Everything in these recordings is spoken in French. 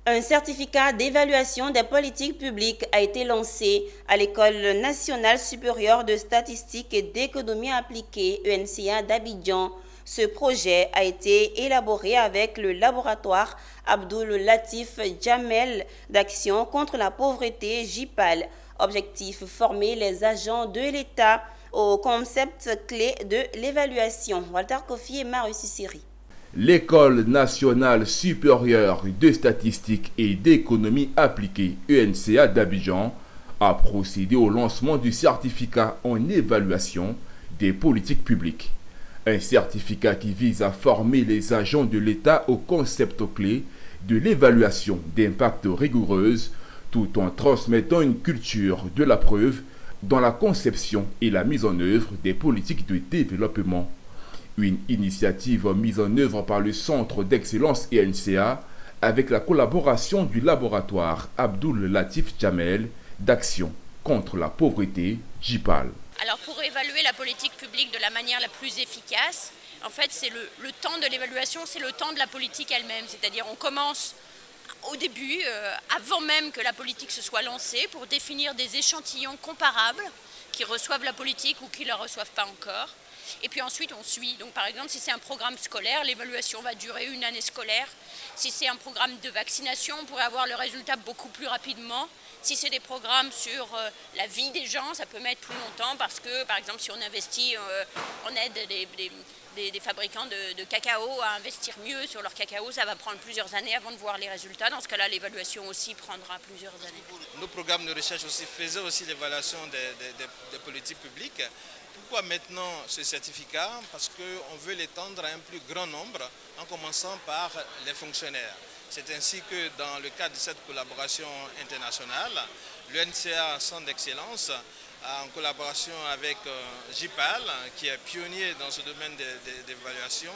Un certificat d'évaluation des politiques publiques a été lancé à l'École nationale supérieure de statistique et d'économie appliquée ENCA d'Abidjan. Ce projet a été élaboré avec le laboratoire Abdul Latif Jamel d'Action contre la pauvreté JPAL. Objectif, former les agents de l'État au concept clé de l'évaluation. Walter Kofi et Marius Siri. L'École nationale supérieure de statistique et d'économie appliquée ENCA d'Abidjan a procédé au lancement du certificat en évaluation des politiques publiques. Un certificat qui vise à former les agents de l'État au concept clé de l'évaluation d'impact rigoureuse tout en transmettant une culture de la preuve dans la conception et la mise en œuvre des politiques de développement. Une initiative mise en œuvre par le Centre d'excellence ENCA avec la collaboration du laboratoire Abdul Latif Jamel d'Action contre la pauvreté JPAL. Alors pour évaluer la politique publique de la manière la plus efficace, en fait c'est le temps de l'évaluation, c'est le temps de la politique elle-même, c'est-à-dire on commence au début, avant même que la politique se soit lancée, pour définir des échantillons comparables qui reçoivent la politique ou qui ne la reçoivent pas encore. Et puis ensuite on suit. Donc par exemple si c'est un programme scolaire, l'évaluation va durer une année scolaire. Si c'est un programme de vaccination, on pourrait avoir le résultat beaucoup plus rapidement. Si c'est des programmes sur la vie des gens, ça peut mettre plus longtemps parce que par exemple si on investit, on aide des fabricants de cacao à investir mieux sur leur cacao, ça va prendre plusieurs années avant de voir les résultats. Dans ce cas-là, l'évaluation aussi prendra plusieurs années. Nos programmes de recherche aussi faisaient aussi l'évaluation des politiques publiques. Pourquoi maintenant ce certificat? Parce qu'on veut l'étendre à un plus grand nombre, en commençant par les fonctionnaires. C'est ainsi que dans le cadre de cette collaboration internationale, l'UNCA Centre d'excellence, en collaboration avec JPAL, qui est pionnier dans ce domaine d'évaluation,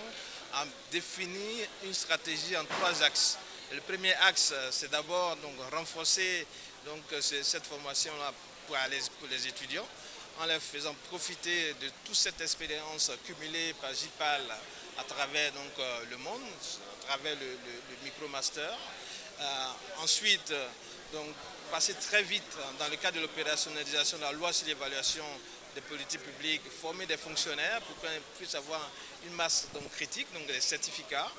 a défini une stratégie en 3 axes. Le premier axe, c'est d'abord renforcer cette formation-là pour les étudiants, en leur faisant profiter de toute cette expérience cumulée par JPAL à travers le monde, à travers le micromaster. Ensuite, passer très vite dans le cadre de l'opérationnalisation de la loi sur l'évaluation des politiques publiques, former des fonctionnaires pour qu'on puisse avoir une masse critique, donc des certificats.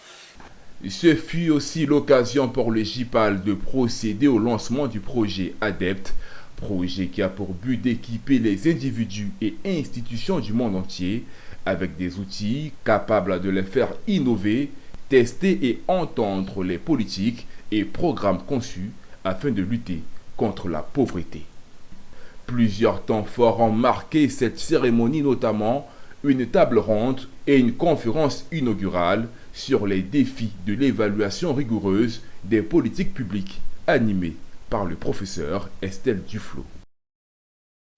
Ce fut aussi l'occasion pour le JPAL de procéder au lancement du projet ADEPT, projet qui a pour but d'équiper les individus et institutions du monde entier avec des outils capables de les faire innover, tester et entendre les politiques et programmes conçus afin de lutter contre la pauvreté. Plusieurs temps forts ont marqué cette cérémonie, notamment une table ronde et une conférence inaugurale sur les défis de l'évaluation rigoureuse des politiques publiques animée par le professeur Estelle Duflo.